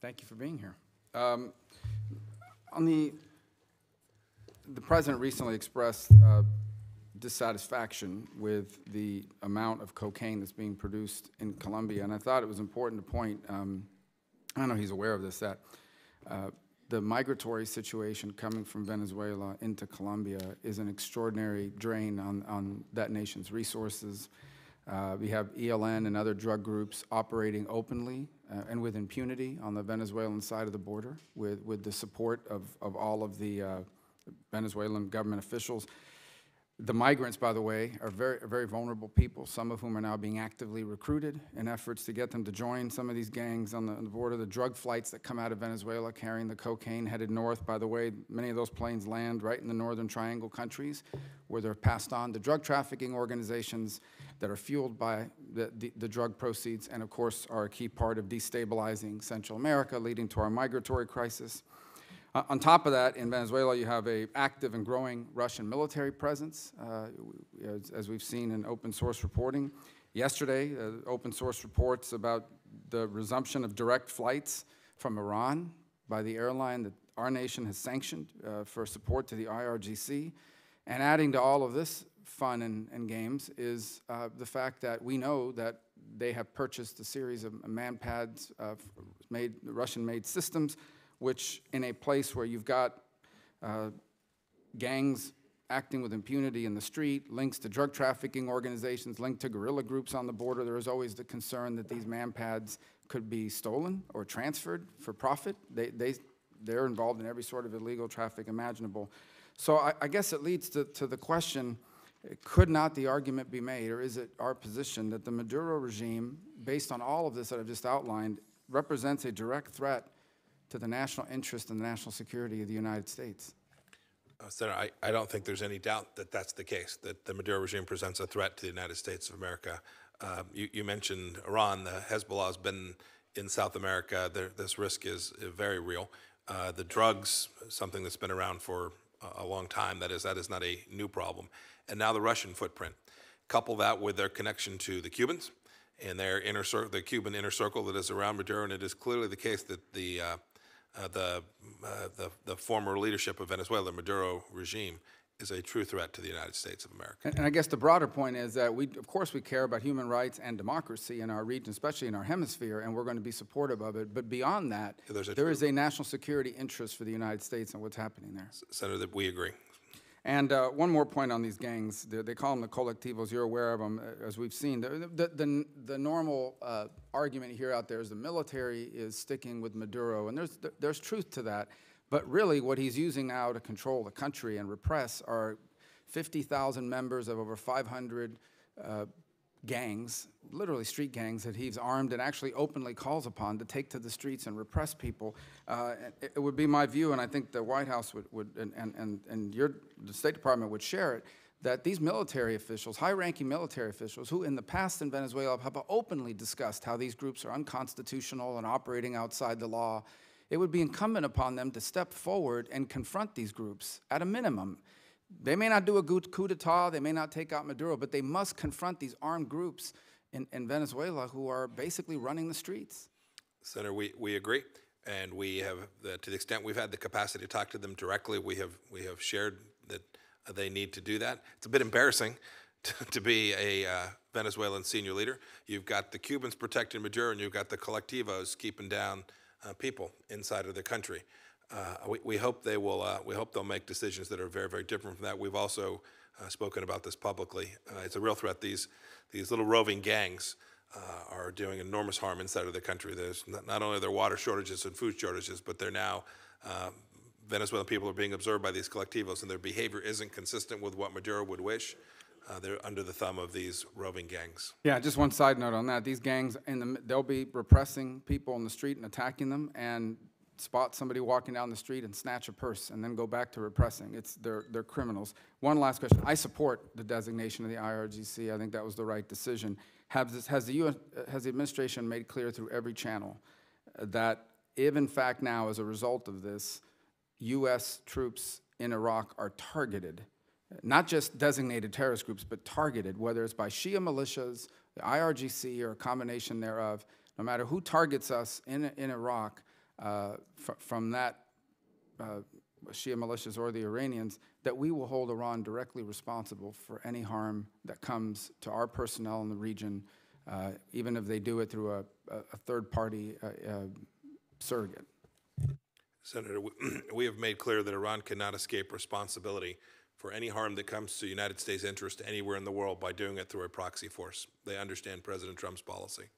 Thank you for being here. The president recently expressed dissatisfaction with the amount of cocaine that's being produced in Colombia, and I thought it was important to point, I know he's aware of this, that the migratory situation coming from Venezuela into Colombia is an extraordinary drain on that nation's resources. We have ELN and other drug groups operating openly and with impunity on the Venezuelan side of the border with the support of all of the Venezuelan government officials. The migrants, by the way, are very vulnerable people, some of whom are now being actively recruited in efforts to get them to join some of these gangs on the border. The drug flights that come out of Venezuela carrying the cocaine headed north, by the way, many of those planes land right in the Northern Triangle countries where they're passed on. The drug trafficking organizations that are fueled by the drug proceeds and, of course, are a key part of destabilizing Central America, leading to our migratory crisis. On top of that, in Venezuela, you have an active and growing Russian military presence, as we've seen in open source reporting. Yesterday, open source reports about the resumption of direct flights from Iran by the airline that our nation has sanctioned for support to the IRGC. And adding to all of this fun and games is the fact that we know that they have purchased a series of man-pads, Russian-made systems, which in a place where you've got gangs acting with impunity in the street, links to drug trafficking organizations, linked to guerrilla groups on the border, there is always the concern that these man-pads could be stolen or transferred for profit. They're involved in every sort of illegal traffic imaginable. So I guess it leads to the question, could not the argument be made, or is it our position, that the Maduro regime, based on all of this that I've just outlined, represents a direct threat to the national interest and the national security of the United States? Senator, I don't think there's any doubt that that's the case, that the Maduro regime presents a threat to the United States of America. You mentioned Iran. The Hezbollah has been in South America. This risk is very real. The drugs, something that's been around for a long time, that is not a new problem. And now the Russian footprint. Couple that with their connection to the Cubans and their the Cuban inner circle that is around Maduro, and it is clearly the case that the former leadership of Venezuela, the Maduro regime, is a true threat to the United States of America. And I guess the broader point is that of course we care about human rights and democracy in our region, especially in our hemisphere, and we're going to be supportive of it. But beyond that, there is a national security interest for the United States and what's happening there. Senator, that we agree. And one more point on these gangs. They call them the colectivos. You're aware of them, as we've seen. The normal argument here out there is the military is sticking with Maduro, and there's truth to that. But really, what he's using now to control the country and repress are 50,000 members of over 500 gangs, literally street gangs, that he's armed and actually openly calls upon to take to the streets and repress people. It would be my view, and I think the White House would and the State Department would share it, that these military officials, high-ranking military officials, who in the past in Venezuela have openly discussed how these groups are unconstitutional and operating outside the law, it would be incumbent upon them to step forward and confront these groups at a minimum. They may not do a coup d'etat, they may not take out Maduro, but they must confront these armed groups in Venezuela who are basically running the streets. Senator, we agree, and we have, to the extent we've had the capacity to talk to them directly, we have shared that they need to do that. It's a bit embarrassing to be a Venezuelan senior leader. You've got the Cubans protecting Maduro, and you've got the collectivos keeping down people inside of the country. We hope they will. We hope they'll make decisions that are very, very different from that. We've also spoken about this publicly. It's a real threat. These little roving gangs are doing enormous harm inside of the country. There's not only are there water shortages and food shortages, but they're now Venezuelan people are being observed by these collectivos, and their behavior isn't consistent with what Maduro would wish. They're under the thumb of these roving gangs. Yeah, just one side note on that. These gangs, they'll be repressing people on the street and attacking them, and spot somebody walking down the street and snatch a purse and then go back to repressing. They're criminals. One last question. I support the designation of the IRGC. I think that was the right decision. Has the administration made clear through every channel that if in fact now as a result of this, U.S. troops in Iraq are targeted, not just designated terrorist groups, but targeted, whether it's by Shia militias, the IRGC, or a combination thereof, no matter who targets us in Iraq, from that Shia militias or the Iranians, that we will hold Iran directly responsible for any harm that comes to our personnel in the region, even if they do it through a third-party surrogate. Senator, we have made clear that Iran cannot escape responsibility for any harm that comes to United States interest anywhere in the world by doing it through a proxy force. They understand President Trump's policy.